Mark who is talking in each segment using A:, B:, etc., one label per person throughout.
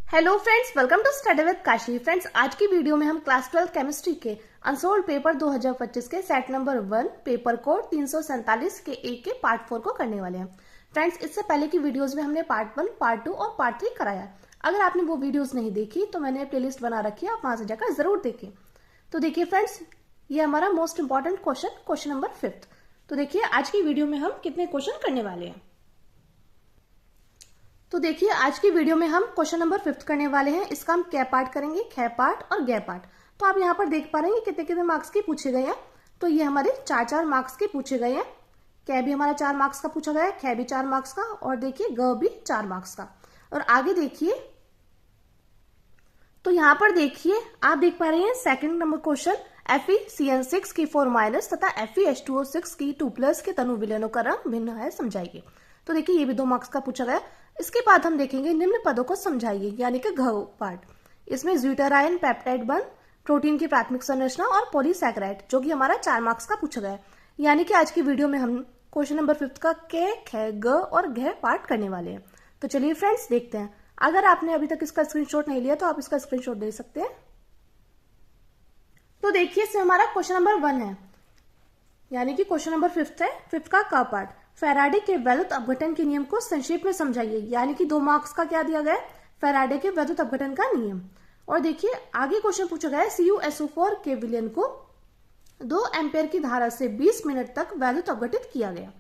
A: Hello friends, welcome to study with Kashi. Friends, आज की video में हम क्लास 12 केमिस्ट्री के अनसोल्ड पेपर 2025 के सेट नंबर 1 पेपर कोड 347 के ए के पार्ट 4 को करने वाले हैं। फ्रेंड्स, इससे पहले की वीडियोस में हमने पार्ट 1, पार्ट 2 और पार्ट 3 कराया। अगर आपने वो वीडियोज नहीं देखी तो मैंने प्लेलिस्ट बना रखी है, आप वहां से जाकर जरूर देखिए। तो देखिए फ्रेंड्स, ये हमारा मोस्ट इंपॉर्टेंट क्वेश्चन नंबर 5। तो देखिए आज की वीडियो में हम कितने क्वेश्चन करने वाले हैं। तो देखिए आज की वीडियो में हम क्वेश्चन नंबर 5 करने वाले हैं। इसका हम कै पार्ट करेंगे, खे पार्ट और गे पार्ट। तो आप यहाँ पर देख पा रहे हैं कितने कितने मार्क्स के पूछे गए हैं। तो ये हमारे 4-4 मार्क्स के पूछे गए हैं। कै भी हमारा 4 मार्क्स का पूछा गया है, खे भी 4 मार्क्स का, और देखिए ग भी 4 मार्क्स का। और आगे देखिए, तो यहाँ पर देखिए आप देख पा रहे हैं सेकंड नंबर क्वेश्चन, FeCN6 की 4- तथा FeH2O6 की 2+ के तनु विलयनों का रंग भिन्न है, समझाइए। तो देखिए ये भी 2 मार्क्स का पूछा गया। इसके बाद हम देखेंगे निम्न पदों को समझाइए, यानी कि घ पार्ट। इसमें ज्यूटराइन, पेप्टाइड बंध, प्रोटीन की प्राथमिक संरचना और पॉलीसैकेराइड, जो कि हमारा 4 मार्क्स का पूछा गया है। यानी कि आज की वीडियो में हम क्वेश्चन नंबर 5 का के, खे, ग और घ पार्ट करने वाले हैं। तो चलिए फ्रेंड्स देखते हैं। अगर आपने अभी तक इसका स्क्रीनशॉट नहीं लिया तो आप इसका स्क्रीनशॉट ले सकते हैं। तो देखिए इसमें हमारा क्वेश्चन नंबर 1 है, यानी कि क्वेश्चन नंबर 5 है। 5 का क पार्ट, फैराडे के वैद्युत अपघटन के नियम को संक्षेप में समझाइए। यानी कि 2 मार्क्स का क्या दिया गया है, फैराडे के वैद्युत अपघटन का नियम। और देखिए आगे क्वेश्चन पूछा गया है, CuSO4 के विलयन को 2 एम्पेयर की धारा से 20 मिनट तक वैद्युत अपघटित किया गया,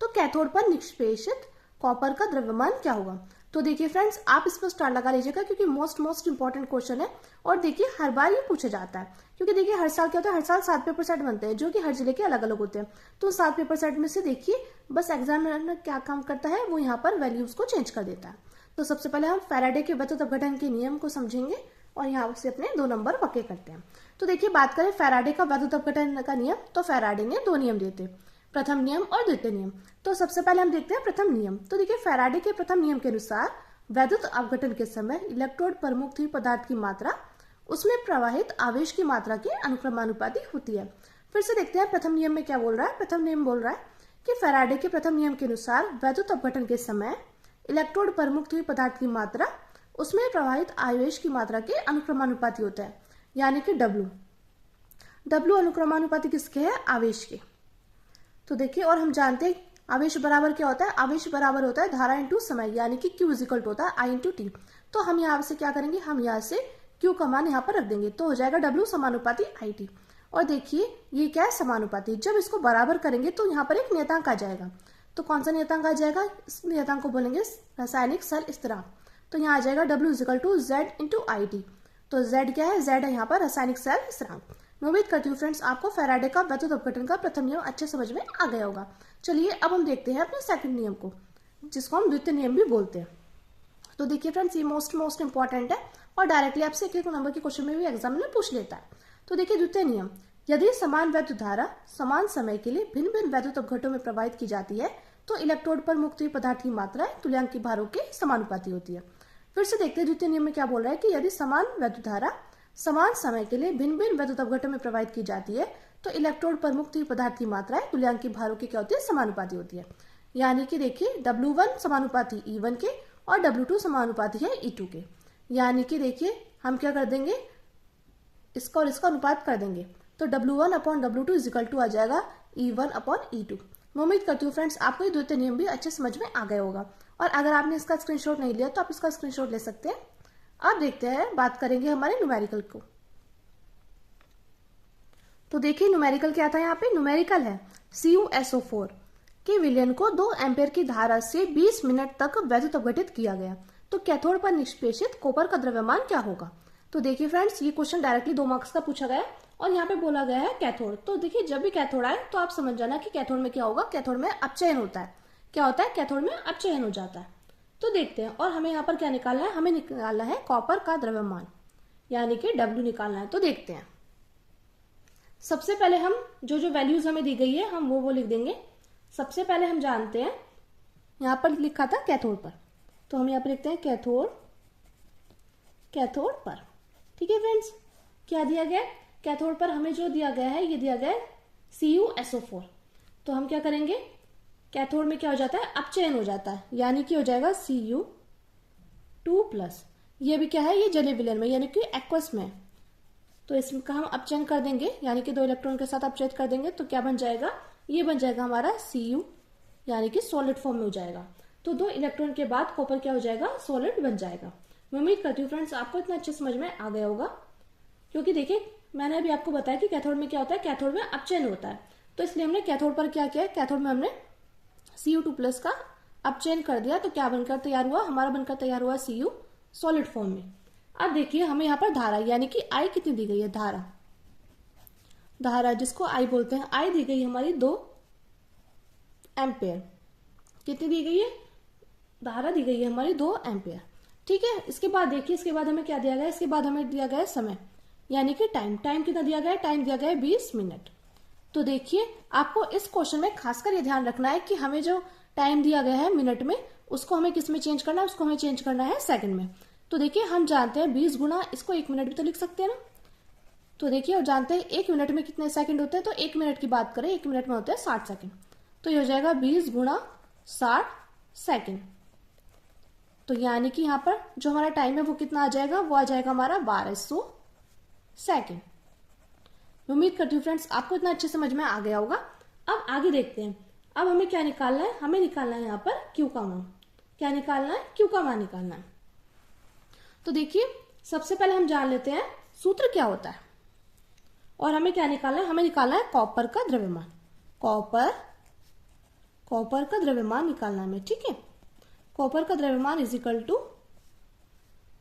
A: तो कैथोड पर निष्पेषित कॉपर का द्रव्यमान क्या होगा। तो देखिए फ्रेंड्स, आप इस पर स्टार लगा लीजिएगा क्योंकि मोस्ट इंपॉर्टेंट क्वेश्चन है। और देखिए हर बार ये पूछा जाता है, क्योंकि देखिए हर साल क्या होता है, हर साल 7 पेपर सेट बनते हैं जो कि हर जिले के अलग अलग होते हैं। तो 7 पेपर सेट में से देखिए बस एग्जामिनर क्या काम करता है, वो यहाँ पर वैल्यूज को चेंज कर देता है। तो सबसे पहले हम फैराडे के वैद्युत अपघटन के नियम को समझेंगे और यहाँ से अपने 2 नंबर पक्के करते हैं। तो देखिए बात करें फैराडे का वैद्युत अपघटन का नियम, तो फैराडे ने 2 नियम दिए थे, प्रथम नियम और द्वितीय नियम। तो सबसे पहले हम देखते हैं प्रथम नियम। तो देखिए फैराडे के प्रथम नियम के अनुसार वैद्युत अपघटन के समय इलेक्ट्रोड पर मुक्त हुई पदार्थ की मात्रा उसमें प्रवाहित आवेश की मात्रा के अनुक्रमानुपाती होती है। फिर से देखते हैं प्रथम नियम में क्या बोल रहा है। प्रथम नियम बोल रहा है कि फैराडे के प्रथम नियम के अनुसार वैद्युत अपघटन के समय इलेक्ट्रोड पर मुक्त हुई पदार्थ की मात्रा उसमें प्रवाहित आवेश की मात्रा के अनुक्रमानुपाती होता है, यानी कि डब्ल्यू अनुक्रमानुपाती किसके है, आवेश के। तो देखिए, और हम जानते हैं आवेश बराबर क्या होता है, आवेश बराबर होता है धारा इंटू समय, यानी कि Q इक्वल होता है I इंटू टी। तो हम यहाँ से क्या करेंगे, हम यहाँ से Q का मान यहाँ पर रख देंगे, तो हो जाएगा W समानुपाती IT। और देखिए ये क्या है, समानुपाती। जब इसको बराबर करेंगे तो यहाँ पर एक नियतांक आ जाएगा। तो कौन सा नियतांक आ जाएगा, इस नियतांक को बोलेंगे रासायनिक सल स्थिरांक। तो यहाँ आ जाएगा W equal to Z into IT। तो Z क्या है, Z है यहाँ पर रासायनिक सल स्थिरांक। मैं उम्मीद करती हूँ फ्रेंड्स आपको फैराडे का वैद्युत अपघटन का प्रथम नियम अच्छे समझ में आ गया होगा। चलिए अब हम देखते हैं अपने सेकंड नियम को, जिसको हम द्वितीय नियम भी बोलते हैं। तो देखिए फ्रेंड्स, ये मोस्ट इंपॉर्टेंट है और डायरेक्टली आपसे एक नंबर के क्वेश्चन में भी एग्जाम में पूछ लेता है। तो देखिए द्वितीय नियम, यदि समान वैद्युत धारा समान समय के लिए भिन्न भिन्न वैद्युत अपघटों में प्रवाहित की जाती है तो इलेक्ट्रोड पर मुक्त हुई पदार्थ की मात्रा तुल्यांक की भारों के समानुपाती होती है। फिर से देखते हैं द्वितीय नियम में क्या बोल रहा है कि यदि समान वैद्युत धारा समान समय के लिए भिन्न भिन्न वैद्युत अपघटों में प्रवाहित की जाती है तो इलेक्ट्रोड पर मुक्त हुई पदार्थ की मात्रा तुल्यांक की भारों की क्या होती है, समानुपाती होती है। यानी कि देखिए W1 समानुपाती E1 के और W2 समानुपाती है E2 के। यानी कि देखिए हम क्या कर देंगे, इसका और इसका अनुपात कर देंगे, तो W1 upon W2 is equal to आ जाएगा E1 अपॉन E2। मैं उम्मीद करती हूँ फ्रेंड्स आपको ये द्वितीय नियम भी अच्छे समझ में आ गया होगा। और अगर आपने इसका स्क्रीनशॉट नहीं लिया तो आप इसका स्क्रीनशॉट ले सकते हैं। अब देखते हैं, बात करेंगे हमारे न्यूमेरिकल को। तो देखिए न्यूमेरिकल क्या था, यहाँ पे न्यूमेरिकल है CuSO4 के विलयन को 2 एम्पेयर की धारा से 20 मिनट तक वैद्युत अपघटित किया गया, तो कैथोड पर निष्पेषित कॉपर का द्रव्यमान क्या होगा। तो देखिए फ्रेंड्स, ये क्वेश्चन डायरेक्टली 2 मार्क्स का पूछा गया है और यहाँ पे बोला गया है कैथोड। तो देखिए जब भी कैथोड आए तो आप समझ जाना कि कैथोड में क्या होगा, कैथोड में अपचयन होता है। क्या होता है, कैथोड में अपचयन हो जाता है। तो देखते हैं, और हमें यहाँ पर क्या निकालना है, हमें निकालना है कॉपर का द्रव्यमान, यानी कि W निकालना है। तो देखते हैं, सबसे पहले हम जो जो वैल्यूज हमें दी गई है हम वो लिख देंगे। सबसे पहले हम जानते हैं, यहाँ पर लिखा था कैथोड पर, तो हम यहाँ पर लिखते हैं कैथोड पर। ठीक है फ्रेंड्स, क्या दिया गया, कैथोड पर हमें जो दिया गया है ये दिया गया है CuSO4। तो हम क्या करेंगे, कैथोड में क्या हो जाता है, अपचयन हो जाता है, यानी कि हो जाएगा Cu2+। ये भी क्या है, ये जलीय विलयन में यानी कि एक्वस में। तो इसका हम अपचयन कर देंगे, यानी कि 2 इलेक्ट्रॉन के साथ अपचयन कर देंगे तो क्या बन जाएगा, ये बन जाएगा हमारा Cu, यानी कि सॉलिड फॉर्म में हो जाएगा। तो 2 इलेक्ट्रॉन के बाद कॉपर क्या हो जाएगा, सॉलिड बन जाएगा। मैं उम्मीद करती हूँ फ्रेंड्स आपको इतना अच्छे समझ में आ गया होगा, क्योंकि देखिए मैंने अभी आपको बताया कि कैथोड में क्या होता है, कैथोड में अपचयन होता है। तो इसलिए हमने कैथोड पर क्या किया, कैथोड में हमने Cu2+ का अपचयन कर दिया। तो क्या बनकर तैयार हुआ, हमारा बनकर तैयार हुआ Cu सॉलिड फॉर्म में। अब देखिए हमें यहाँ पर धारा यानी कि I कितनी दी गई है, धारा जिसको I बोलते हैं, I दी गई हमारी 2 एम्पेयर। कितनी दी गई है, धारा दी गई है हमारी 2 एम्पेयर। ठीक है, इसके बाद देखिए, इसके बाद हमें क्या दिया गया, इसके बाद हमें दिया गया समय यानी कि टाइम कितना दिया गया है, टाइम दिया गया है 20 मिनट। तो देखिए आपको इस क्वेश्चन में खासकर ये ध्यान रखना है कि हमें जो टाइम दिया गया है मिनट में, उसको हमें किस में चेंज करना है, उसको हमें चेंज करना है सेकंड में। तो देखिए हम जानते हैं 20 गुना, इसको 1 मिनट भी तो लिख सकते हैं ना। तो देखिए और जानते हैं 1 मिनट में कितने सेकंड होते हैं, तो 1 मिनट की बात करें, 1 मिनट में होते हैं 60 सेकंड। तो ये हो जाएगा 20 गुना 60 सेकंड। तो यानी कि यहाँ पर जो हमारा टाइम है वो कितना आ जाएगा, वो आ जाएगा हमारा 1200 सेकंड। उम्मीद करती हूँ फ्रेंड्स आपको इतना अच्छे समझ में आ गया होगा। अब आगे देखते हैं, अब हमें क्या निकालना है, हमें निकालना है यहाँ पर Q का मान। क्या निकालना है, Q का मान निकालना है। तो देखिए सबसे पहले हम जान लेते हैं सूत्र क्या होता है, और हमें क्या निकालना है, हमें निकालना है कॉपर का द्रव्यमान। कॉपर का द्रव्यमान निकालना है हमें, ठीक है। कॉपर का द्रव्यमान इज इक्वल टू,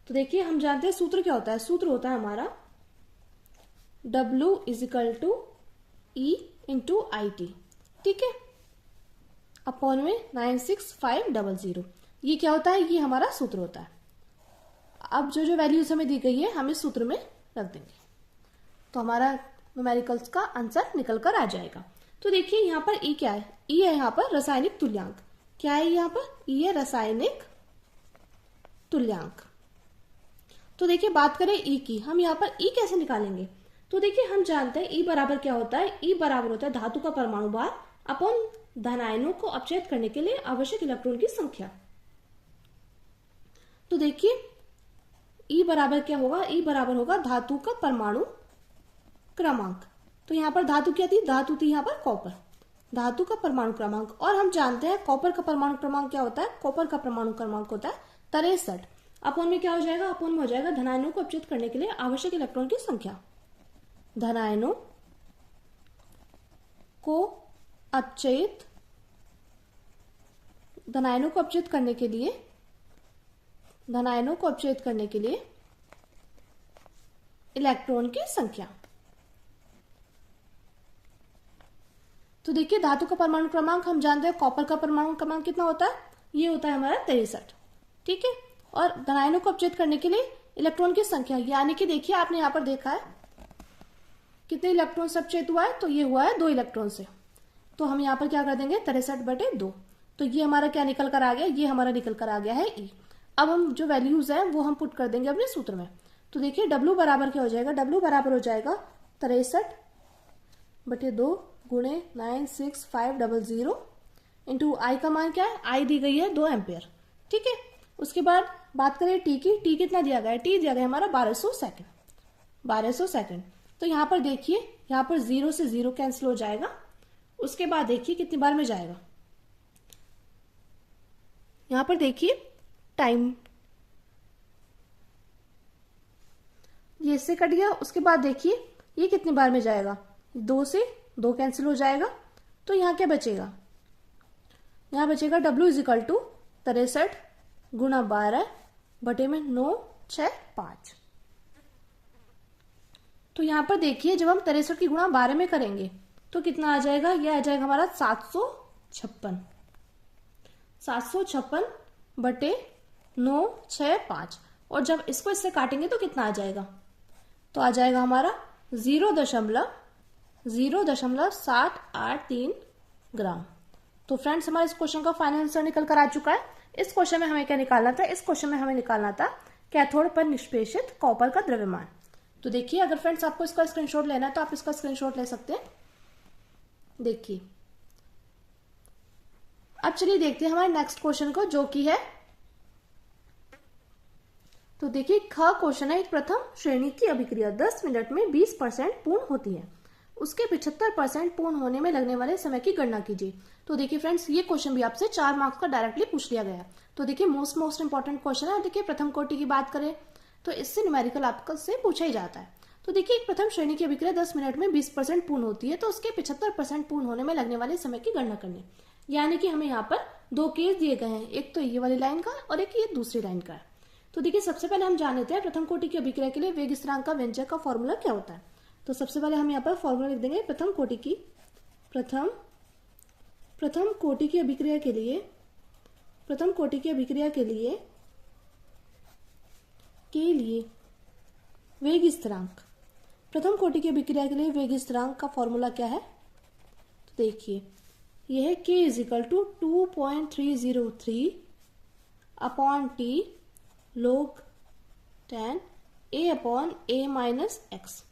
A: तो देखिए हम जानते हैं सूत्र क्या होता है, सूत्र होता है हमारा W is equal to E into IT, ठीक है, अपॉन में 96500। ये क्या होता है, ये हमारा सूत्र होता है। अब जो जो वैल्यूज हमें दी गई है हम इस सूत्र में रख देंगे, तो हमारा न्यूमेरिकल्स का आंसर निकल कर आ जाएगा। तो देखिए यहाँ पर E क्या है, E है यहाँ पर रासायनिक तुल्यांक। क्या है यहाँ पर, E है रासायनिक तुल्यांक। तो देखिए बात करें E की, हम यहाँ पर E कैसे निकालेंगे। तो देखिए हम जानते हैं E बराबर क्या होता है, E बराबर होता है धातु का परमाणु भार अपॉन धन आयनों को अपचयित करने के लिए आवश्यक इलेक्ट्रॉन की संख्या। तो देखिए E बराबर क्या होगा, E बराबर होगा धातु का परमाणु क्रमांक। तो यहाँ पर धातु क्या थी, धातु थी यहाँ पर कॉपर, धातु का परमाणु क्रमांक। और हम जानते हैं कॉपर का परमाणु क्रमांक क्या होता है, कॉपर का परमाणु क्रमांक होता है 63। अपॉन में क्या हो जाएगा, अपॉन में हो जाएगा धन आयनों को अपचयित करने के लिए आवश्यक इलेक्ट्रॉन की संख्या। धन आयनों को अपचयित करने के लिए, धन आयनों को अपचयित करने के लिए इलेक्ट्रॉन की संख्या। तो देखिए धातु का परमाणु क्रमांक हम जानते हैं, कॉपर का परमाणु क्रमांक कितना होता है, ये होता है हमारा 63, ठीक है। और धन आयनों को अपचयित करने के लिए इलेक्ट्रॉन की संख्या, यानी कि देखिए आपने यहाँ पर देखा है कितने इलेक्ट्रॉन से अपचयित हुआ है, तो ये हुआ है 2 इलेक्ट्रॉन से। तो हम यहाँ पर क्या कर देंगे 63/2। तो ये हमारा क्या निकल कर आ गया, ये हमारा निकल कर आ गया है E। अब हम जो वैल्यूज है वो हम पुट कर देंगे अपने सूत्र में। तो देखिए W बराबर क्या हो जाएगा, W बराबर हो जाएगा 63/2 गुणे 96500 इंटू I का मान क्या है, I दी गई है 2 एम्पेयर, ठीक है। उसके बाद बात करें T की, T कितना दिया गया है, T दिया गया हमारा 1200 सेकंड, 1200 सेकंड। तो यहाँ पर देखिए, यहाँ पर 0 से 0 कैंसिल हो जाएगा। उसके बाद देखिए कितनी बार में जाएगा, यहाँ पर देखिए टाइम ये इससे कट गया। उसके बाद देखिए ये कितनी बार में जाएगा, 2 से 2 कैंसिल हो जाएगा। तो यहाँ क्या बचेगा, यहाँ बचेगा W इज इक्वल टू 63 गुणा 12 बटे में 965। तो यहाँ पर देखिए जब हम 63 की गुणा 12 में करेंगे तो कितना आ जाएगा, ये आ जाएगा हमारा 756 बटे 965। और जब इसको इससे काटेंगे तो कितना आ जाएगा, तो आ जाएगा हमारा 0.0783 ग्राम। तो फ्रेंड्स हमारे इस क्वेश्चन का फाइनल आंसर निकल कर आ चुका है। इस क्वेश्चन में हमें क्या निकालना था, इस क्वेश्चन में हमें निकालना था कैथोड पर निष्पेषित कॉपर का द्रव्यमान। तो देखिए अगर फ्रेंड्स आपको इसका स्क्रीनशॉट लेना है तो आप इसका स्क्रीनशॉट ले सकते हैं। देखिए अब चलिए देखते हैं हमारे नेक्स्ट क्वेश्चन को, जो कि है तो देखिए ख क्वेश्चन है, एक प्रथम श्रेणी की अभिक्रिया 10 मिनट में 20% पूर्ण होती है, उसके 75% पूर्ण होने में लगने वाले समय की गणना कीजिए। तो देखिए फ्रेंड्स, ये क्वेश्चन भी आपसे 4 मार्क्स का डायरेक्टली पूछ लिया गया है। तो देखिए मोस्ट इंपॉर्टेंट क्वेश्चन है। देखिए प्रथम कोटि की बात करें तो इससे न्यूमेरिकल आपसे पूछा ही जाता है। तो देखिए एक प्रथम श्रेणी की अभिक्रिया 10 मिनट में 20% पूर्ण होती है, तो उसके 75% पूर्ण होने में लगने वाले समय की गणना करनी। यानी कि हमें यहाँ पर 2 केस दिए गए हैं, एक तो ये वाली लाइन का और एक ये दूसरी लाइन का है। तो देखिए सबसे पहले हम जान लेते हैं प्रथम कोटि की अभिक्रिया के लिए वेग स्थिरांक का व्यंजक का फॉर्मूला क्या होता है। तो सबसे पहले हम यहाँ पर फॉर्मूला लिख देंगे प्रथम कोटि की अभिक्रिया के लिए वेग स्थिरांक, प्रथम कोटि की अभिक्रिया के लिए वेग स्थिरांक का फॉर्मूला क्या है। तो देखिए यह है k equal to 2.303 upon T log 10 a upon a minus x,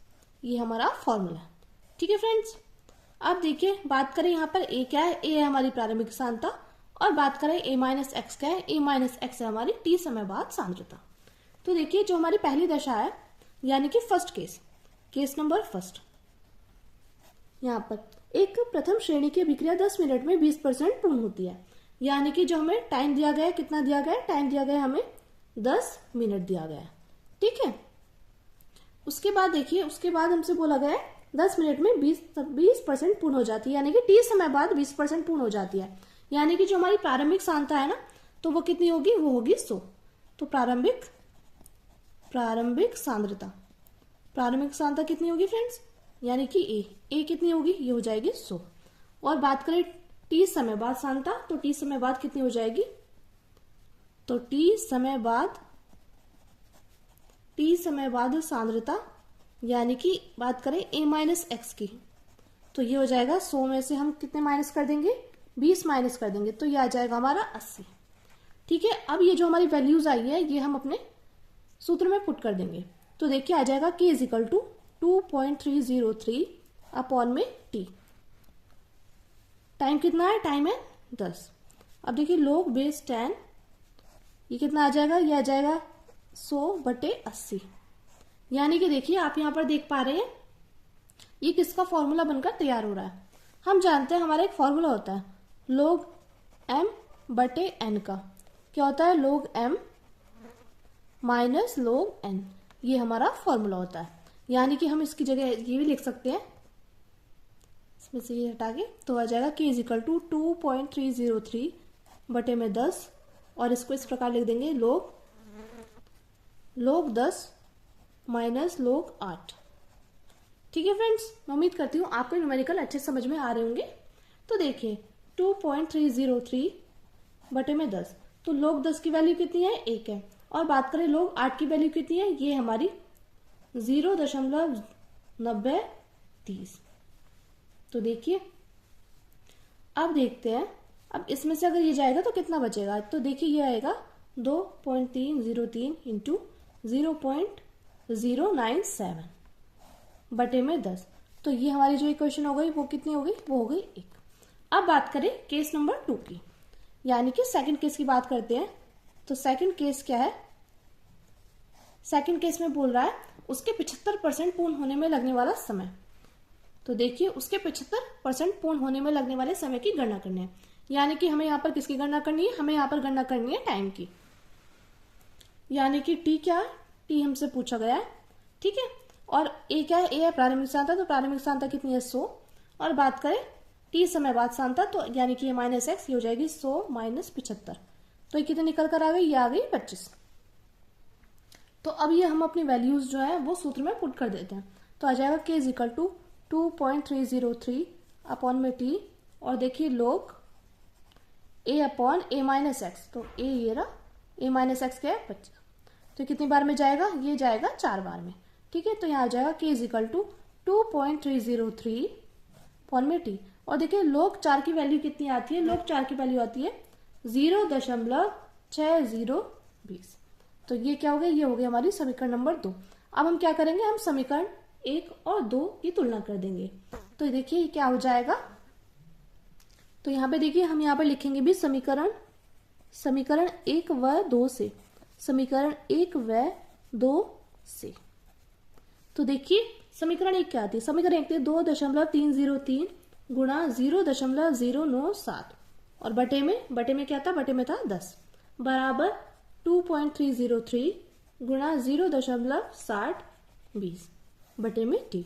A: ये हमारा फॉर्मूला है। ठीक है फ्रेंड्स, अब देखिए बात करें यहाँ पर a क्या है, a है हमारी प्रारंभिक सांद्रता, और बात करें a माइनस एक्स क्या है, a माइनस एक्स है हमारी t समय बाद सांद्रता। तो देखिए जो हमारी पहली दशा है यानी कि फर्स्ट केस नंबर फर्स्ट, यहाँ पर एक प्रथम श्रेणी की अभिक्रिया 10 मिनट में 20% पूर्ण होती है, यानी कि जो हमें टाइम दिया गया है, कितना दिया गया है, टाइम दिया गया है हमें 10 मिनट दिया गया है। ठीक है, उसके बाद देखिए, उसके बाद हमसे बोला गया है 10 मिनट में 20% पूर्ण हो जाती है, यानी कि t समय बाद 20% पूर्ण हो जाती है। यानी कि जो हमारी प्रारंभिक सांद्रता है ना, तो वो कितनी होगी, वो होगी 100। तो प्रारंभिक सांद्रता कितनी होगी फ्रेंड्स, यानी कि a कितनी होगी, ये हो जाएगी 100। और बात करें t समय बाद सांद्रता, तो t समय बाद कितनी हो जाएगी, तो t समय बाद सांद्रता, यानी कि बात करें a माइनस एक्स की, तो ये हो जाएगा 100 में से हम कितने माइनस कर देंगे, 20 माइनस कर देंगे, तो ये आ जाएगा हमारा 80। ठीक है, अब ये जो हमारी वैल्यूज आई है ये हम अपने सूत्र में पुट कर देंगे। तो देखिए आ जाएगा k इजिकल टू 2.303 अपॉन में t, टाइम कितना है, टाइम है 10। अब देखिए log बेस 10, ये कितना आ जाएगा, ये आ जाएगा 100/80। यानी कि देखिए आप यहाँ पर देख पा रहे हैं ये किसका फॉर्मूला बनकर तैयार हो रहा है। हम जानते हैं हमारा एक फॉर्मूला होता है log m/n का, क्या होता है, log m minus log n, ये हमारा फॉर्मूला होता है। यानी कि हम इसकी जगह ये भी लिख सकते हैं, इसमें से ये हटा के, तो आ जाएगा k इजिकल टू 2.303/10, और इसको इस प्रकार लिख देंगे log 10 माइनस log 8। ठीक है फ्रेंड्स, मैं उम्मीद करती हूँ आपको न्यूमेरिकल अच्छे समझ में आ रहे होंगे। तो देखिए 2.303/10, तो log 10 की वैल्यू कितनी है, 1 है, और बात करें log 8 की वैल्यू कितनी है, ये हमारी 0.9030। तो देखिए अब देखते हैं, अब इसमें से अगर ये जाएगा तो कितना बचेगा। तो देखिए ये आएगा 2.303 इंटू 0.097/10। तो ये हमारी जो इक्वेशन हो गई वो कितनी हो गई, वो हो गई 1। अब बात करें केस नंबर 2 की, यानी कि सेकंड केस की बात करते हैं। तो सेकंड केस क्या है, सेकंड केस में बोल रहा है उसके 75% पूर्ण होने में लगने वाला समय। तो देखिए उसके 75% पूर्ण होने में लगने वाले समय की गणना करनी है। यानी कि हमें यहाँ पर किसकी गणना करनी है, हमें यहाँ पर गणना करनी है टाइम की। यानी कि टी क्या है, टी हमसे पूछा गया है। ठीक है, और ए क्या है, ए है प्रारंभिक सांद्रता, तो प्रारंभिक सांद्रता कितनी है, 100। और बात करें टी समय बाद सांद्रता, तो यानी कि ये माइनस एक्स, ये हो जाएगी 100 माइनस 75। तो ये कितने निकल कर आ गई, ये आ गई 25। तो अब ये हम अपनी वैल्यूज जो है वो सूत्र में पुट कर देते हैं। तो आ जाएगा k इजिकल टू 2.303 अपॉन में t, और देखिए log a upon a minus x, तो a ये रहा, a माइनस एक्स क्या है, 25। तो कितनी बार में जाएगा, ये जाएगा 4 बार में। ठीक है, तो यहाँ आ जाएगा k इजिकल टू 2.303 अपॉन में t, और देखिए log 4 की वैल्यू कितनी आती है, log 4 की वैल्यू आती है 0.6020। तो ये क्या हो गया, ये हो गया हमारी समीकरण नंबर 2। अब हम क्या करेंगे, हम समीकरण 1 और 2 की तुलना कर देंगे। तो देखिए क्या हो जाएगा, तो यहाँ पे देखिए हम यहाँ पे लिखेंगे भी समीकरण 1 व 2 से समीकरण 1 व 2 से। तो देखिए समीकरण 1 क्या आती है, समीकरण 1 थी 2.303 गुणा 0.097 और बटे में क्या था, बटे में था 10 बराबर 2.303 गुणा 0.6020 बटे में t।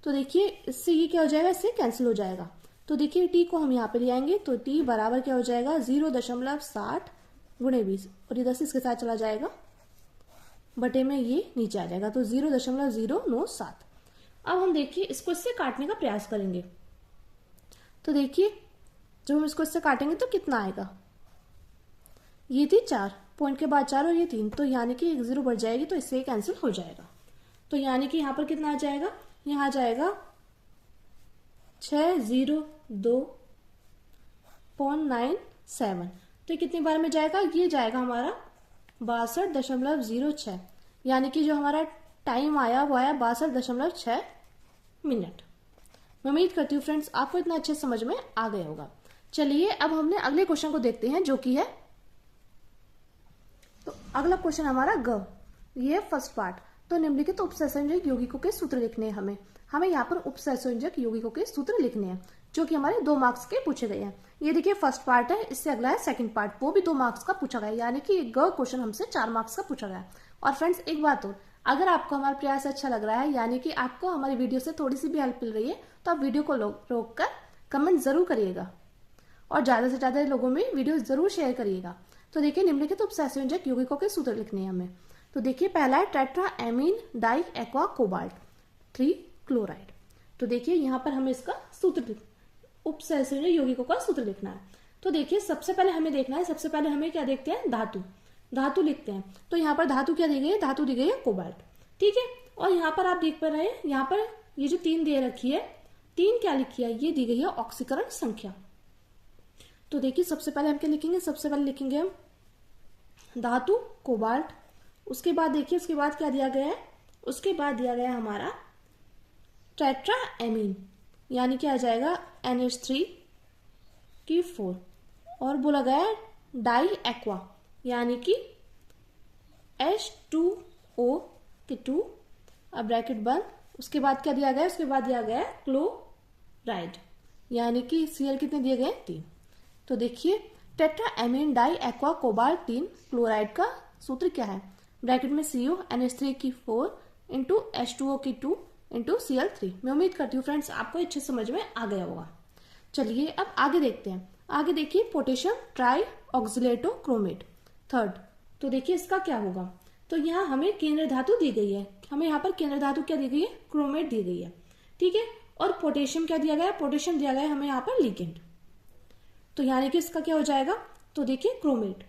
A: तो देखिए इससे ये क्या हो जाएगा, इससे कैंसिल हो जाएगा। तो देखिए t को हम यहाँ पे ले आएंगे तो t बराबर क्या हो जाएगा 0.60 गुणे 20 और ये 10 इसके साथ चला जाएगा, बटे में ये नीचे आ जाएगा तो 0.097। अब हम देखिए इसको इससे काटने का प्रयास करेंगे। तो देखिए जब हम इसको इससे काटेंगे तो कितना आएगा, ये थी 4 पॉइंट के बाद 4 और ये 3, तो यानी कि 1 0 बढ़ जाएगी तो इससे कैंसिल हो जाएगा। तो यानी कि यहाँ पर कितना आ जाएगा, यहाँ आ जाएगा 602.97। तो ये कितनी बार में जाएगा, ये जाएगा हमारा 62.06, यानी कि जो हमारा टाइम आया वो आया 62.6 मिनट। मैं उम्मीद करती हूँ फ्रेंड्स आपको इतना अच्छे समझ में आ गया होगा। चलिए अब हमने अगले क्वेश्चन को देखते हैं जो कि है, तो अगला क्वेश्चन हमारा ग, ये फर्स्ट पार्ट। तो निम्नलिखित उपसंयोजक यौगिकों के सूत्र लिखने हैं। हमें यहाँ पर उपसंयोजक यौगिकों के सूत्र लिखने हैं जो कि हमारे 2 मार्क्स के पूछे गए हैं। ये देखिए फर्स्ट पार्ट है, इससे अगला है सेकंड पार्ट, वो भी 2 मार्क्स का पूछा गया है, यानी कि ग क्वेश्चन हमसे 4 मार्क्स का पूछा गया है। और फ्रेंड्स एक बात और, अगर आपको हमारा प्रयास अच्छा लग रहा है, यानी कि आपको हमारी वीडियो से थोड़ी सी भी हेल्प मिल रही है, तो आप वीडियो को रोक कर कमेंट जरूर करिएगा और ज्यादा से ज्यादा लोगों में वीडियो जरूर शेयर करिएगा। तो देखिए निम्नलिखित उपसंयोजक यौगिकों के सूत्र लिखने हैं हमें। तो देखिए पहला है tetra ammine di aqua cobalt 3 chloride. तो देखिए यहाँ पर हमें इसका सूत्र, उपसंयोजक यौगिकों का सूत्र लिखना है। तो देखिए सबसे पहले हमें देखना है, सबसे पहले हमें क्या देखते हैं, धातु लिखते हैं। तो यहाँ पर धातु क्या दी गई है, धातु दी गई है कोबाल्ट, ठीक है। और यहाँ पर आप देख पा रहे हैं, यहाँ पर ये जो 3 दे रखी है, 3 क्या लिखी है, ये दी गई है ऑक्सीकरण संख्या। तो देखिए सबसे पहले हम क्या लिखेंगे, सबसे पहले लिखेंगे हम धातु कोबाल्ट। उसके बाद देखिए उसके बाद क्या दिया गया है, उसके बाद दिया गया है हमारा टेट्रा एमीन, यानी क्या आ जाएगा NH3 की 4, और बोला गया है डाई एक्वा यानी कि H2O की 2, अब ब्रैकेट बंद। उसके बाद क्या दिया गया है, उसके बाद दिया गया है क्लोराइड, यानी कि Cl कितने दिए गए 3। तो देखिए tetra ammine di aqua cobalt 3 chloride का सूत्र क्या है, ब्रैकेट में CO NH3 की 4 इंटू H2O की 2 इंटू Cl3। मैं उम्मीद करती हूँ फ्रेंड्स आपको अच्छे समझ में आ गया होगा। चलिए अब आगे देखते हैं। आगे देखिए पोटेशियम ट्राई ऑक्सिलेटो क्रोमेट 3। तो देखिए इसका क्या होगा, तो यहाँ हमें केंद्र धातु दी गई है, हमें यहाँ पर केंद्र धातु क्या दी गई है, क्रोमेट दी गई है, ठीक है। और पोटेशियम क्या दिया गया है, पोटेशियम दिया गया है हमें यहाँ पर लिगेंड। तो यानी कि इसका क्या हो जाएगा, तो देखिए क्रोमेट,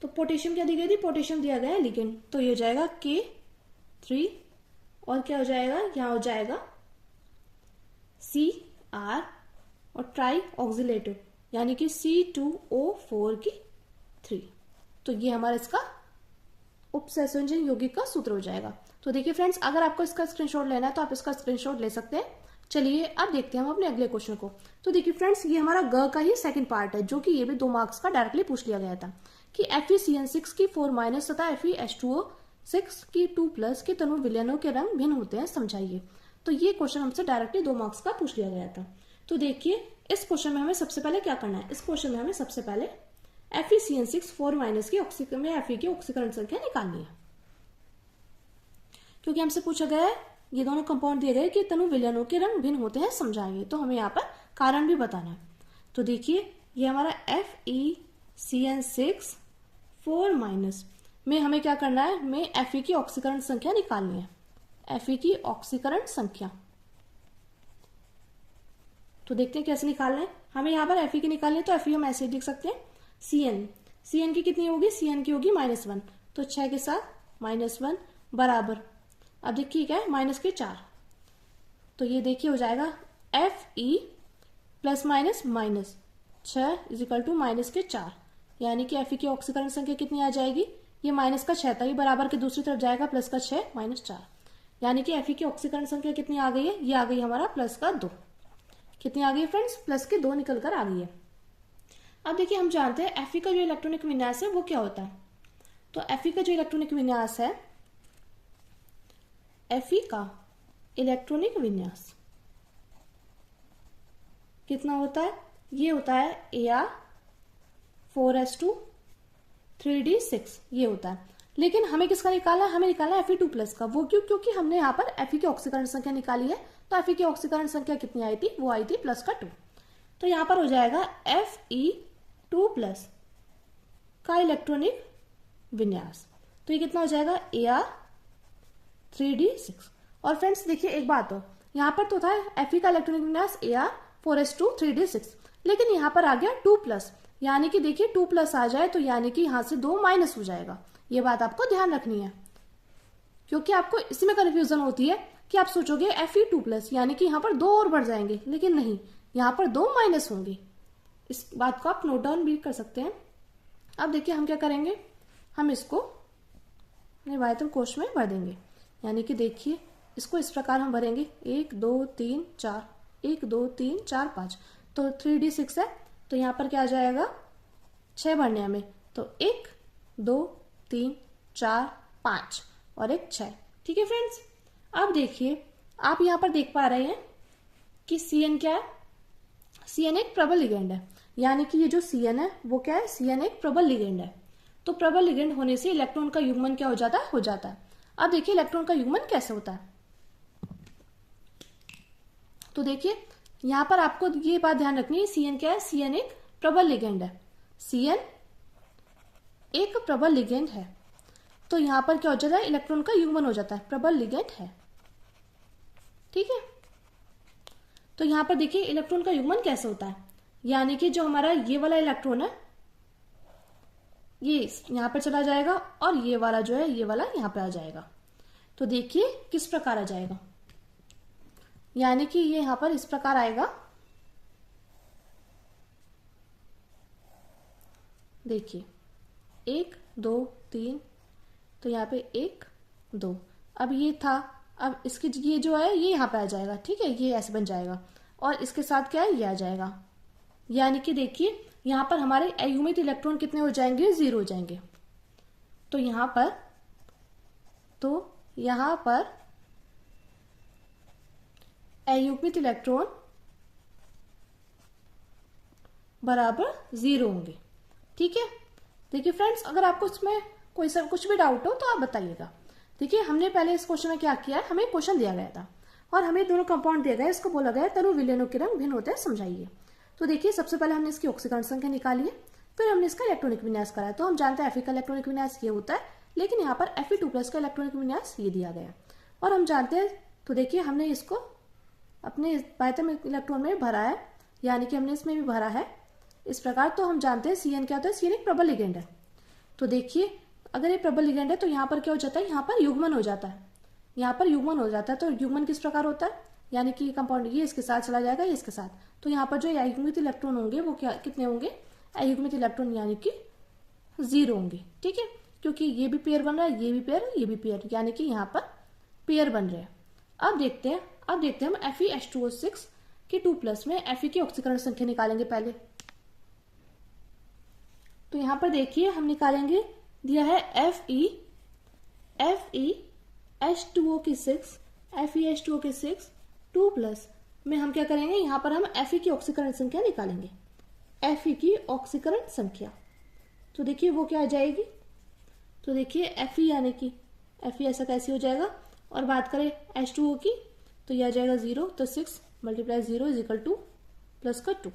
A: तो पोटेशियम क्या दी गई थी, पोटेशियम दिया गया है लिगेंड, तो ये हो जाएगा K3 और क्या हो जाएगा, यहाँ हो जाएगा Cr और ट्राई ऑक्सिलेटो यानी कि C2O4 की 3। तो ये हमारा इसका उपसंयोजक यौगिक का सूत्र हो जाएगा। तो देखिए फ्रेंड्स अगर आपको इसका स्क्रीनशॉट लेना है तो आप इसका स्क्रीनशॉट ले सकते हैं। चलिए अब देखते हैं हम अपने अगले क्वेश्चन को। तो देखिए फ्रेंड्स ये हमारा ग का ही सेकंड पार्ट है, जो कि ये भी 2 मार्क्स का डायरेक्टली पूछ लिया गया था कि FeCN6 की 4- तथा FeH2O6 की 2+ के तनु विलयनों के रंग भिन्न होते हैं, समझाइए। तो ये क्वेश्चन हमसे डायरेक्टली 2 मार्क्स का पूछ लिया गया था। तो देखिए इस क्वेश्चन में हमें सबसे पहले क्या करना है, इस क्वेश्चन में हमें सबसे पहले FeCN6 4- की ऑक्सीकरण में Fe की ऑक्सीकरण संख्या निकालनी है, क्योंकि हमसे पूछा गया है ये दोनों कंपाउंड दिए गए कि तनु विलयनों के रंग भिन्न होते हैं, समझाइए। तो हमें यहाँ पर कारण भी बताना है। तो देखिए ये हमारा FeCN6 4- में हमें क्या करना है, हमें Fe की ऑक्सीकरण संख्या निकालनी है, Fe की ऑक्सीकरण संख्या। तो देखते हैं कैसे निकालना है। हमें यहाँ पर Fe की निकालनी है, तो Fe हम ऐसे लिख सकते हैं CN की कितनी होगी, CN की होगी -1, तो 6 के साथ -1 बराबर, अब देखिए क्या है -4, तो ये देखिए हो जाएगा Fe +- -6 = -4, यानी कि Fe की ऑक्सीकरण संख्या कितनी आ जाएगी, ये -6 था, ये बराबर के दूसरी तरफ जाएगा, +6 -4, यानी कि Fe की ऑक्सीकरण संख्या कितनी आ गई है, ये आ गई हमारा +2। कितनी आ गई फ्रेंड्स, +2 निकल कर आ गई है। अब देखिए हम जानते हैं Fe का जो इलेक्ट्रॉनिक विन्यास है वो क्या होता है, तो Fe का जो इलेक्ट्रॉनिक विन्यास है, Fe का इलेक्ट्रॉनिक विन्यास कितना होता है? ये होता है Ar 4s2 3d6, ये होता है। लेकिन हमें किसका निकालना है? हमें निकालना है Fe2+ का। वो क्यों? क्योंकि हमने यहाँ पर Fe की ऑक्सीकरण संख्या निकाली है। तो Fe की ऑक्सीकरण संख्या कितनी आई थी? वो आई थी +2। तो यहाँ पर हो जाएगा Fe2+ का इलेक्ट्रॉनिक विन्यास। तो ये कितना हो जाएगा? Ar 3d6। और फ्रेंड्स देखिए एक बात हो, यहाँ पर तो था Fe का इलेक्ट्रॉनिक विन्यास Ar 4s2 3d6, लेकिन यहाँ पर आ गया 2+, यानी कि देखिए 2+ आ जाए तो यानी कि यहाँ से 2 माइनस हो जाएगा। ये बात आपको ध्यान रखनी है, क्योंकि आपको इसमें कंफ्यूजन होती है कि आप सोचोगे Fe2+ यानी कि यहाँ पर 2 और बढ़ जाएंगे, लेकिन नहीं, यहाँ पर 2 माइनस होंगे। इस बात को आप नोट डाउन भी कर सकते हैं। अब देखिए हम क्या करेंगे, हम इसको निर्वाहितन कोश में भर देंगे। यानी कि देखिए इसको इस प्रकार हम भरेंगे 1 2 3 4, 1 2 3 4 5, तो 3d6 है, तो यहाँ पर क्या आ जाएगा? 6 भरने हमें, तो 1 2 3 4 5 और एक 6। ठीक है फ्रेंड्स, अब देखिए आप यहाँ पर देख पा रहे हैं कि Cn क्या है? Cn एक प्रबल लिगेंड है, यानी कि ये जो Cn है वो क्या है? Cn एक प्रबल लिगेंड है। तो प्रबल लिगेंड होने से इलेक्ट्रॉन का युग्मन क्या हो जाता है? हो जाता है। अब देखिए इलेक्ट्रॉन का युग्मन कैसे होता है। तो देखिए यहाँ पर आपको ये बात ध्यान रखनी है, Cn क्या है? Cn एक प्रबल लिगेंड है। Cn एक प्रबल लिगेंड है, तो यहाँ पर क्या हो जाता है? इलेक्ट्रॉन का युग्मन हो जाता है, प्रबल लिगेंड है। ठीक है, तो यहाँ पर देखिए इलेक्ट्रॉन का युग्मन कैसे होता है, यानी कि जो हमारा ये वाला इलेक्ट्रॉन है ये यहाँ पर चला जाएगा और ये वाला जो है ये वाला यहाँ पे आ जाएगा। तो देखिए किस प्रकार आ जाएगा, यानी कि ये यहाँ पर इस प्रकार आएगा। देखिए 1 2 3, तो यहाँ पे 1 2, अब ये था, अब इसके ये जो है ये यहाँ पे आ जाएगा। ठीक है, ये ऐसे बन जाएगा और इसके साथ क्या है? ये आ जाएगा। यानी कि देखिए यहाँ पर हमारे अयुग्मित इलेक्ट्रॉन कितने हो जाएंगे? 0 हो जाएंगे। तो यहाँ पर अयुग्मित इलेक्ट्रॉन बराबर 0 होंगे। ठीक है, देखिए फ्रेंड्स अगर आपको इसमें कोई सा कुछ भी डाउट हो तो आप बताइएगा। देखिए हमने पहले इस क्वेश्चन में क्या किया है, हमें क्वेश्चन दिया गया था और हमें दोनों कंपाउंड दिए गए, इसको बोला गया तनु विलयनों के रंग भिन्न होते हैं, समझाइए। तो देखिए सबसे पहले हमने इसकी ऑक्सीकरण संख्या निकाली है, फिर हमने इसका इलेक्ट्रॉनिक विन्यास कराया। तो हम जानते हैं Fe का इलेक्ट्रॉनिक विन्यास ये होता है, लेकिन यहाँ पर Fe2+ का इलेक्ट्रॉनिक विन्यास ये दिया गया और हम जानते हैं। तो देखिए हमने इसको अपने बाह्यतम इलेक्ट्रॉन में भरा है, यानी कि हमने इसमें भी भरा है इस प्रकार। तो हम जानते हैं Cn क्या होता है? Cn एक प्रबल लिगेंड है। तो देखिए अगर ये प्रबल लिगेंड है तो यहाँ पर क्या हो जाता है? यहाँ पर युग्मन हो जाता है, यहाँ पर युग्मन हो जाता है। तो युग्मन किस प्रकार होता है? यानी कि कंपाउंड ये इसके साथ चला जाएगा, ये इसके साथ, तो यहाँ पर जो अयुग्मित इलेक्ट्रॉन होंगे वो क्या कितने होंगे? अयुग्मित इलेक्ट्रॉन यानी कि 0 होंगे। ठीक है, क्योंकि ये भी पेयर बन रहा है, ये भी पेयर, ये भी पेयर, यानी कि यहाँ पर पेयर बन रहे हैं। अब देखते हैं हम FeH2O6 के 2+ में Fe की ऑक्सीकरण संख्या निकालेंगे पहले। तो यहाँ पर देखिए हम निकालेंगे, दिया है FeH2O के 6, FeH2O के 6 2+ में हम क्या करेंगे? यहाँ पर हम Fe की ऑक्सीकरण संख्या निकालेंगे, Fe की ऑक्सीकरण संख्या। तो देखिए वो क्या आ जाएगी? तो देखिए Fe यानी कि Fe ऐसा कैसे हो जाएगा? और बात करें H2O की तो यह आ जाएगा 0, तो 6 × 0 = +2।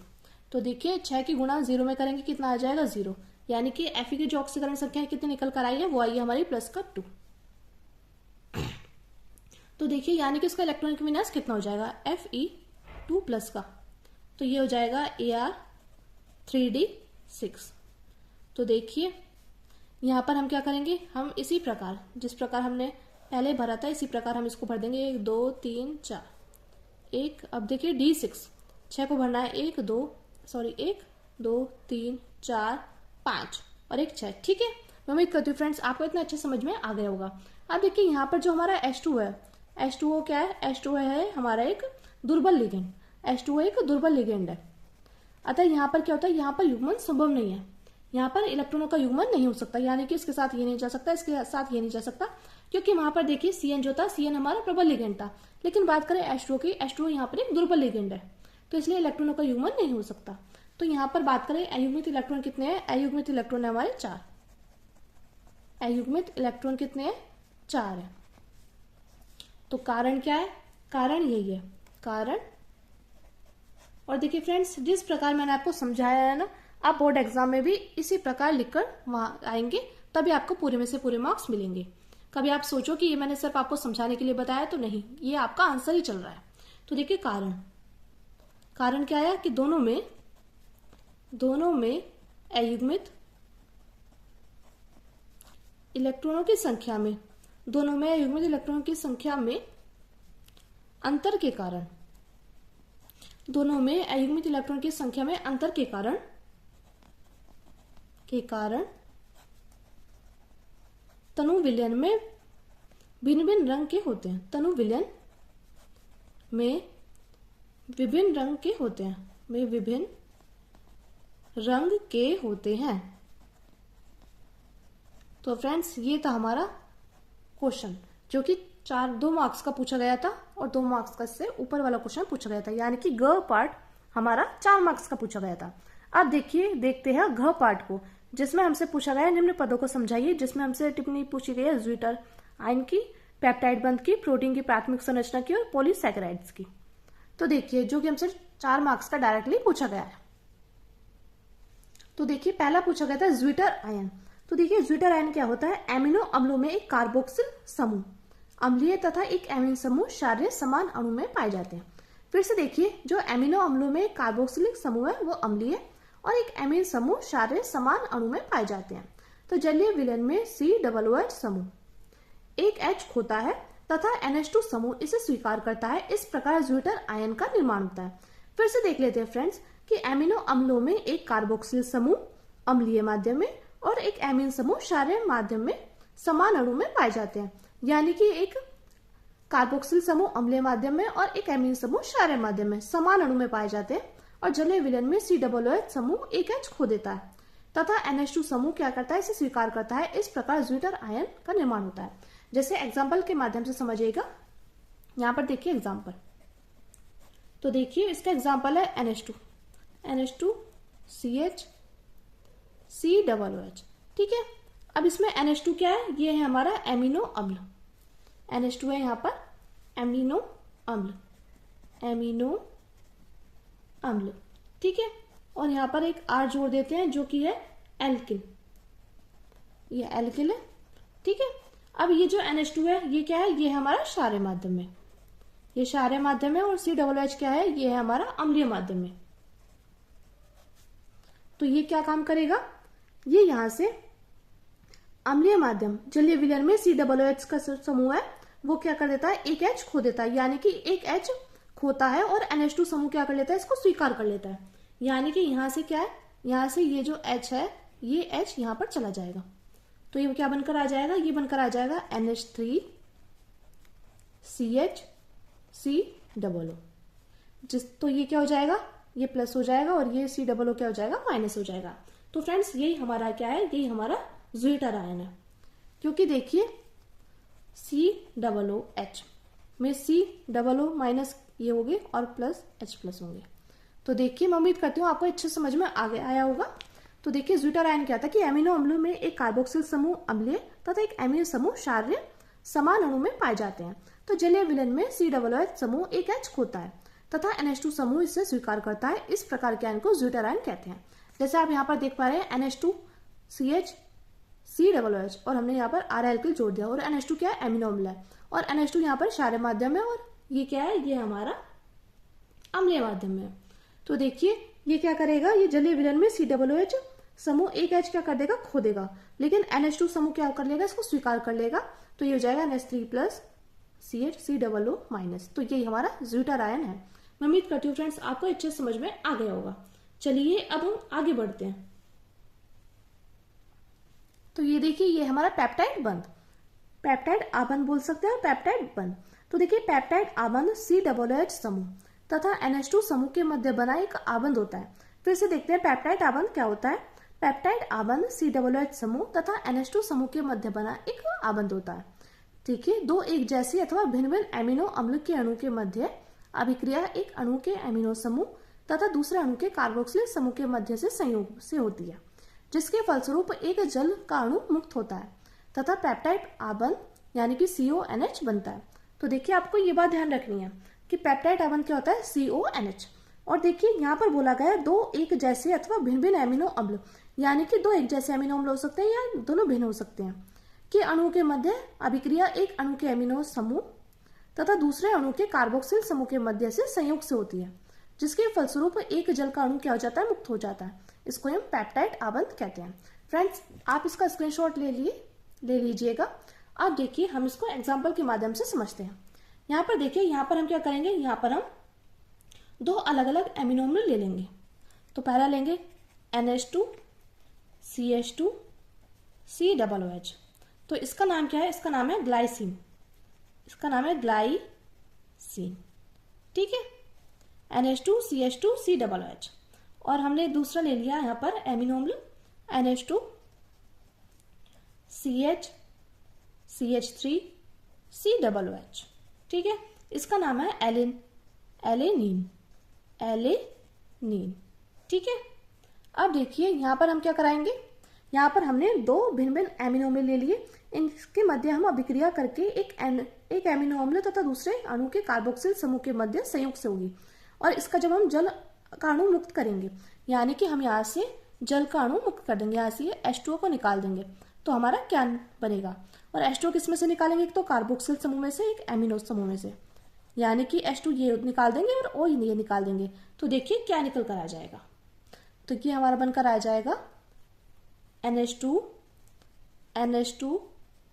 A: तो देखिए 6 की गुणा 0 में करेंगे कितना आ जाएगा? 0, यानी कि Fe की जो ऑक्सीकरण संख्या कितनी निकल कर आई है? वो आई है हमारी +2। तो देखिए यानी कि इसका इलेक्ट्रॉनिक विन्यास कितना हो जाएगा? Fe2+ का, तो ये हो जाएगा Ar 3d6। तो देखिए यहाँ पर हम क्या करेंगे? हम इसी प्रकार जिस प्रकार हमने पहले भरा था इसी प्रकार हम इसको भर देंगे। 1 2 3 4 1, अब देखिए D6 6 को भरना है, 1 2 3 4 5 और एक 6। ठीक है, मैं उम्मीद करती हूँ फ्रेंड्स आपको इतना अच्छे समझ में आ गया होगा। अब देखिए यहाँ पर जो हमारा H2 है, H2O क्या है? H2O है हमारा एक दुर्बल लिगेंड। H2O एक दुर्बल लिगेंड है, अतः यहाँ पर क्या होता है? यहाँ पर युग्मन संभव नहीं है, यहाँ पर इलेक्ट्रॉनों का युग्मन नहीं हो सकता, यानी कि इसके साथ ये नहीं जा सकता, इसके साथ ये नहीं जा सकता, क्योंकि वहां पर देखिए Cn जो था, Cn हमारा प्रबल लिगेंड था। लेकिन बात करें H2O की, H2O यहाँ पर एक दुर्बल लिगेंड है, तो इसलिए इलेक्ट्रॉनों का युग्मन नहीं हो सकता। तो यहाँ पर बात करें अयुग्मित इलेक्ट्रॉन कितने हैं, अयुग्मित इलेक्ट्रॉन है हमारे 4, अयुग्मित इलेक्ट्रॉन कितने हैं, 4 है। तो कारण क्या है, कारण यही है, कारण। और देखिए फ्रेंड्स, जिस प्रकार मैंने आपको समझाया है ना, आप बोर्ड एग्जाम में भी इसी प्रकार लिखकर वहां आएंगे, तभी आपको पूरे में से पूरे मार्क्स मिलेंगे। कभी आप सोचो कि ये मैंने सिर्फ आपको समझाने के लिए बताया, तो नहीं, ये आपका आंसर ही चल रहा है। तो देखिए कारण, कारण क्या है कि दोनों में अयुग्मित इलेक्ट्रॉनों की संख्या में, दोनों में अयुग्मित इलेक्ट्रॉनों की संख्या में अंतर के कारण, दोनों में अयुग्मित इलेक्ट्रॉन की संख्या में अंतर के कारण तनु विलयन में भिन्न भिन्न रंग के होते हैं, तनु विलयन में विभिन्न रंग के होते हैं, में विभिन्न रंग के होते हैं। तो फ्रेंड्स, ये था हमारा क्वेश्चन, जो कि 2 मार्क्स का पूछा गया था और 2 मार्क्स का से ऊपर वाला क्वेश्चन पूछा गया था, यानी कि ग पार्ट हमारा 4 मार्क्स का पूछा गया था। अब देखते हैं घ पार्ट को, जिसमें हमसे पूछा गया निम्न पदों को समझाइए, जिसमें हमसे टिप्पणी पूछी गई है ज्विटर आयन की, पेप्टाइड बंध की, प्रोटीन की प्राथमिक संरचना की और पॉलीसैकेराइड्स की। तो देखिए, जो कि हमसे 4 मार्क्स का डायरेक्टली पूछा गया है। तो देखिए, पहला पूछा गया था ज्विटर आयन। तो देखिए, ज्विटर आयन क्या होता है, एमिनो अम्लों में एक कार्बोक्सिल समूह, अम्लीय तथा एक एमिन समूह क्षारीय समान अणु में पाए जाते हैं। फिर से देखिए, जो एमिनो अम्लों में एक कार्बोक्सिलिक समूह है वो अम्लीय और एक एमिन समूह क्षारीय समान अणु में पाए जाते हैं। तो जलीय विलयन में COOH समूह एक H खोता है तथा NH2 समूह इसे स्वीकार करता है। इस प्रकार ज्विटर आयन का निर्माण होता है। फिर से देख लेते हैं फ्रेंड्स कि एमिनो अम्लों में एक कार्बोक्सिल समूह अम्लीय माध्यम में और एक एमिन समूह क्षारीय माध्यम में समान अणु में पाए जाते हैं, यानी कि एक कार्बोक्सिल समूह अम्लीय माध्यम में और एक एमिन समूह क्षारीय माध्यम में समान अणु में पाए जाते हैं। और जलीय विलयन में COOH समूह एक H खो देता है तथा NH2 समूह क्या करता है, इसे स्वीकार करता है। इस प्रकार ज्विटर आयन का निर्माण होता है। जैसे एग्जाम्पल के माध्यम से समझिएगा, यहाँ पर देखिए एग्जाम्पल। तो देखिए, इसका एग्जाम्पल है NH2 CH COOH, ठीक है। अब इसमें NH2 क्या है, ये है हमारा एमिनो अम्ल, NH2 है यहाँ पर एमिनो अम्ल, ठीक है। और यहाँ पर एक R जोड़ देते हैं जो कि है एल्किल, ये एल्किल है, ठीक है। अब ये जो NH2 है ये क्या है, ये है हमारा क्षारीय माध्यम में, ये क्षारीय माध्यम है। और COOH क्या है, ये है हमारा अम्लीय माध्यम में। तो ये क्या काम करेगा, ये यहां से अम्लीय माध्यम जलीय विलयन में COOH का समूह है वो क्या कर देता है, एक H खो देता है, यानी कि एक H खोता है और NH2 समूह क्या कर लेता है, इसको स्वीकार कर लेता है। यानी कि यहां से क्या है, यहां से ये जो H है, ये H यहां पर चला जाएगा। तो ये क्या बनकर आ जाएगा, ये बनकर आ जाएगा NH3 CH COO। तो ये क्या हो जाएगा, ये प्लस हो जाएगा और ये COO क्या हो जाएगा, माइनस हो जाएगा। तो फ्रेंड्स, यही हमारा क्या है, यही हमारा ज्विटर आयन है। क्योंकि देखिए COOH में COO माइनस ये होंगे और प्लस H प्लस होंगे। तो देखिए, मैं उम्मीद करती हूँ आपको अच्छे समझ में आया होगा। तो देखिए, ज्विटर आयन क्या था कि एमिनो अम्लों में एक कार्बोक्सिल समूह अम्लीय तथा एक एमिनो समूह क्षारीय समान अणु में पाए जाते हैं। तो जलीय विलयन में COOH समूह एक H खोता है तथा NH2 समूह इसे स्वीकार करता है। इस प्रकार के आयन को ज्विटर आयन कहते हैं। जैसे आप यहाँ पर देख पा रहे हैं NH2 CH COOH और हमने यहाँ पर R एल्किल जोड़ दिया और NH2 क्या है, एमिनो अम्ल है और NH2 यहाँ पर क्षारीय माध्यम है और ये क्या है, ये हमारा अम्लीय माध्यम है। तो देखिए, ये क्या करेगा, ये जलीय विलयन में COOH समूह एक H क्या कर देगा, खो देगा, लेकिन NH2 समूह क्या कर लेगा, इसको स्वीकार कर लेगा। तो ये हो जाएगा NH3 plus CH COO minus. तो ये हमारा ज्विटर आयन है। मैं उम्मीद करती हूँ फ्रेंड्स आपको अच्छे समझ में आ गया होगा। चलिए अब हम आगे बढ़ते हैं। तो ये देखिए, ये हमारा पेप्टाइड बंध, पेप्टाइड आबंध बोल सकते हैं, पेप्टाइड बंध। तो देखिए, पेप्टाइड आबंध COOH समूह तथा NH2 समूह के मध्य बना एक आबंध होता है। फिर से देखते हैं पेप्टाइड आबंध क्या होता है। पेप्टाइड आबंध COOH समूह तथा NH2 समूह के मध्य बना एक आबंध होता है। ठीक है, दो एक जैसी अथवा भिन्न भिन्न एमिनो अम्ल के अणु के मध्य अभिक्रिया एक अणु के एमिनो समूह तथा दूसरे अणु के कार्बोक्सिलिक समूह के मध्य से संयोग से होती है, जिसके फलस्वरूप एक जल का अणु मुक्त होता है तथा पेप्टाइड आबंध यानी कि CONH बनता है। तो देखिए, आपको ये बात ध्यान रखनी है कि पेप्टाइड आबंध क्या होता है, CONH। और देखिए यहाँ पर बोला गया है दो एक जैसे अथवा भिन्न भिन्न एमिनो अम्ल, यानी कि दो एक जैसे एमिनो अम्ल हो सकते हैं या दोनों भिन्न हो सकते हैं, कि अणु के मध्य अभिक्रिया एक अणु के एमिनो समूह तथा दूसरे अणु के कार्बोक्सिल समूह के मध्य से संयोग से होती है, जिसके फलस्वरूप एक जल का अणु क्या हो जाता है, मुक्त हो जाता है। इसको हम पेप्टाइड आबंध कहते हैं। फ्रेंड्स, आप इसका स्क्रीनशॉट ले लीजिएगा। अब देखिए, हम इसको एग्जाम्पल के माध्यम से समझते हैं। यहाँ पर देखिए, यहाँ पर हम क्या करेंगे, यहाँ पर हम दो अलग अलग एमिनो अम्ल ले लेंगे। तो पहला लेंगे NH2 CH2 COOH। तो इसका नाम क्या है, इसका नाम है ग्लाइसिन, इसका नाम है ग्लाइसिन। ठीक है, NH2 CH2 COOH। और हमने दूसरा ले लिया यहाँ पर एमिनो अम्ल NH2 CH CH3 COOH। ठीक है, इसका नाम है एलेनीन। ठीक है, अब देखिए यहाँ पर हम क्या कराएंगे, यहाँ पर हमने दो भिन्न भिन्न एमिनो अम्ल ले लिए, इनके मध्य हम अभिक्रिया करके एक एमिनो अम्ल तथा दूसरे अणु के कार्बोक्सिल समूह के मध्य संयोग से होगी। और इसका जब हम जल का अणु मुक्त करेंगे, यानी कि हम यहाँ से जल का अणु मुक्त कर देंगे, यहाँ से ये H2O को निकाल देंगे, तो हमारा क्या बनेगा। और H2O किस में से निकालेंगे, एक तो कार्बोक्सिल समूह में से, एक एमिनो समूह में से, यानी कि H2 ये निकाल देंगे और O ये निकाल देंगे। तो देखिए क्या निकल कर आ जाएगा, तो ये हमारा बनकर आ जाएगा NH2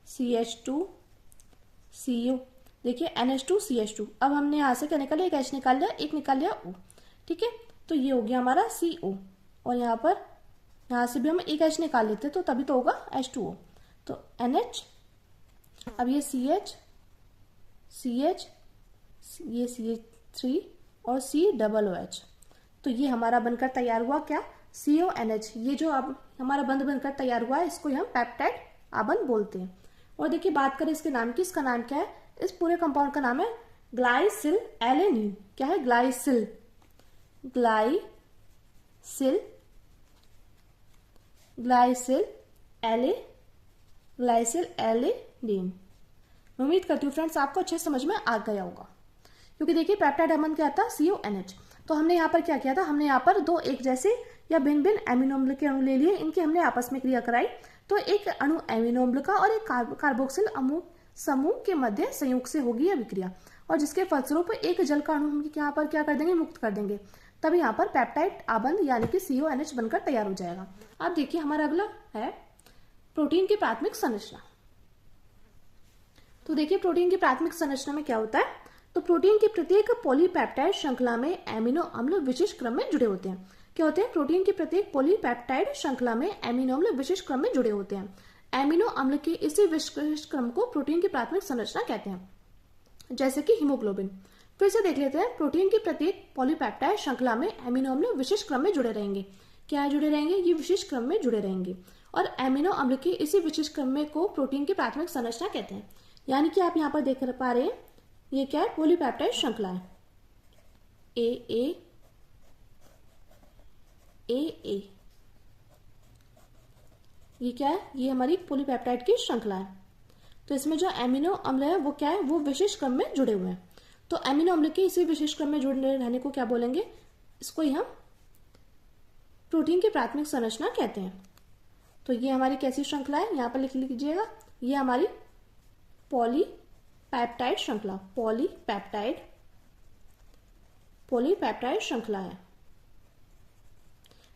A: CH2 CO। देखिए NH2 CH2, अब हमने यहाँ से क्या निकाल लिया, एक H निकाल लिया, एक निकाल लिया O। ठीक है, तो ये हो गया हमारा CO। और यहाँ से भी हम एक H निकाल लेते तो तभी तो होगा H2O। तो NH, अब ये CH ये CH3 और COOH। तो ये हमारा बनकर तैयार हुआ क्या, CONH। ये जो अब हमारा बंध बनकर तैयार हुआ है, इसको हम पेप्टाइड आबंध बोलते हैं। और देखिए, बात करें इसके नाम की, इसका नाम क्या है, इस पूरे कंपाउंड का नाम है ग्लाइसिल एलेनीन। क्या है, ग्लाइसिल एलेनीन। उम्मीद करती हूँ फ्रेंड्स आपको अच्छे समझ में आ गया होगा, क्योंकि देखिए पेप्टाइड आबंध क्या था, CONH। तो हमने यहाँ पर क्या किया था, हमने यहाँ पर दो एक जैसे या भिन्न भिन्न एमिनो अम्ल के अणु ले लिए, इनकी हमने आपस में क्रिया कराई। तो एक अणु एमिनो अम्ल का और एक कार्बोक्सिल समूह के मध्य संयोग से होगी अभिक्रिया, और जिसके फलस्वरूप एक जल का अणु हम यहाँ पर क्या कर देंगे, मुक्त कर देंगे। तब यहाँ पर पेप्टाइड आबंध यानी कि CONH बनकर तैयार हो जाएगा। अब देखिए, हमारा अगला है प्रोटीन की प्राथमिक संरचना। तो देखिए, प्रोटीन की प्राथमिक संरचना में क्या होता है, तो प्रोटीन की प्रत्येक पॉलीपेप्टाइड श्रृंखला में एमिनो अम्ल विशिष्ट क्रम में जुड़े होते हैं। क्या होते हैं, प्रोटीन की प्रत्येक पॉलीपेप्टाइड श्रृंखला में एमिनो अम्ल विशिष्ट क्रम में जुड़े होते हैं। एमिनो अम्ल के इसी विशिष्ट क्रम को प्रोटीन की प्राथमिक संरचना कहते हैं, जैसे कि हीमोग्लोबिन। फिर से देख लेते हैं, प्रोटीन की प्रत्येक पॉलीपेप्टाइड श्रृंखला में एमिनो अम्ल विशिष्ट क्रम में जुड़े रहेंगे। क्या जुड़े रहेंगे, ये विशिष्ट क्रम में जुड़े रहेंगे। और एमिनो अम्ल के इसी विशिष्ट क्रम में को प्रोटीन की प्राथमिक संरचना कहते हैं। यानी कि आप यहाँ पर देख पा रहे हैं, ये क्या है, पॉलीपेप्टाइड श्रृंखला है, ए ये क्या है, ये हमारी पॉलीपेप्टाइड की श्रृंखला है। तो इसमें जो एमिनो अम्ल है वो क्या है, वो विशिष्ट क्रम में जुड़े हुए हैं। तो एमिनो अम्ल के इसी विशिष्ट क्रम में जुड़े रहने को क्या बोलेंगे, इसको ही हम प्रोटीन की प्राथमिक संरचना कहते हैं। तो ये हमारी कैसी श्रृंखला है, यहाँ पर लिख लीजिएगा, ये हमारी पॉलीपेप्टाइड श्रृंखला, पॉलीपेप्टाइड श्रृंखला है।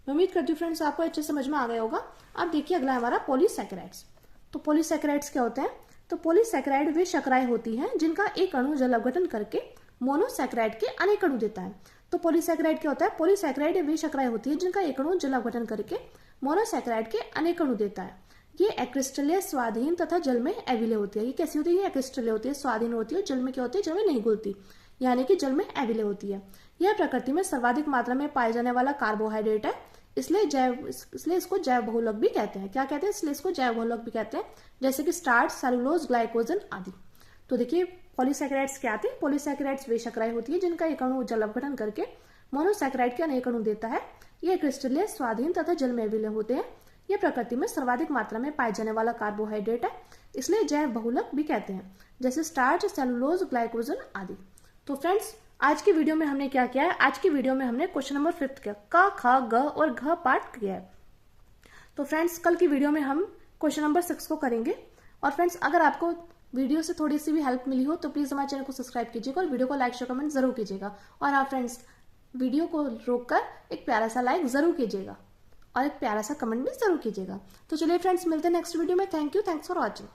A: मैं उम्मीद करती हूँ फ्रेंड्स आपको अच्छे समझ में आ गया होगा। अब देखिए, अगला हमारा पॉलीसैकेराइड्स। तो पॉलीसैकेराइड्स क्या होते हैं, तो पॉलीसैकेराइड वे शर्कराएं होती हैं जिनका एक अणु जल अपघटन करके मोनोसैकेराइड के अनेक अणु देता है। तो पॉलीसैकेराइड क्या होता है, पॉलीसैकेराइड वे शर्कराएं होती है जिनका एक अणु जल अपघटन करके मोनोसैकेराइड के अनेक अणु देता है। ये एक्रिस्टलीय, स्वाधीन तथा जल में एविले होती है। ये कैसी होती है, एक्रिस्टलीय होती है, स्वाधीन होती है, जल में क्या होती है, जल में नहीं घुलती, यानी कि जल में एविले होती है। यह प्रकृति में सर्वाधिक मात्रा में पाए जाने वाला कार्बोहाइड्रेट है। इसलिए इसको जैव बहुलक भी कहते हैं। क्या कहते हैं? इसलिए इसको जैव बहुलक भी कहते हैं, जैसे कि स्टार्च, सेलुलोज, ग्लाइकोजन आदि। तो देखिए पॉलीसैकेराइड्स क्या आते हैं? पॉलीसैकेराइड्स वे शर्कराएं होती है जिनका एक अणु जल अपघटन करके मोनोसैकेराइड के अनेक अणु देता है। ये क्रिस्टलीय, स्वाधीन तथा जल में विलय होते हैं। ये प्रकृति में सर्वाधिक मात्रा में पाए जाने वाला कार्बोहाइड्रेट है, इसलिए जैव बहुलक भी कहते हैं, जैसे स्टार्च, सेलुलोज, ग्लाइकोजन आदि। तो फ्रेंड्स आज की वीडियो में हमने क्या किया है? आज की वीडियो में हमने क्वेश्चन नंबर 5 का क, ख, ग और घ पार्ट किया है। तो फ्रेंड्स कल की वीडियो में हम क्वेश्चन नंबर 6 को करेंगे। और फ्रेंड्स अगर आपको वीडियो से थोड़ी सी भी हेल्प मिली हो तो प्लीज हमारे चैनल को सब्सक्राइब कीजिएगा और वीडियो को लाइक, शेयर, कमेंट जरूर कीजिएगा। और हाँ फ्रेंड्स, वीडियो को रोककर एक प्यारा सा लाइक जरूर कीजिएगा और एक प्यारा सा कमेंट भी जरूर कीजिएगा। तो चलिए फ्रेंड्स मिलते हैं नेक्स्ट वीडियो में। Thank you, thanks for watching.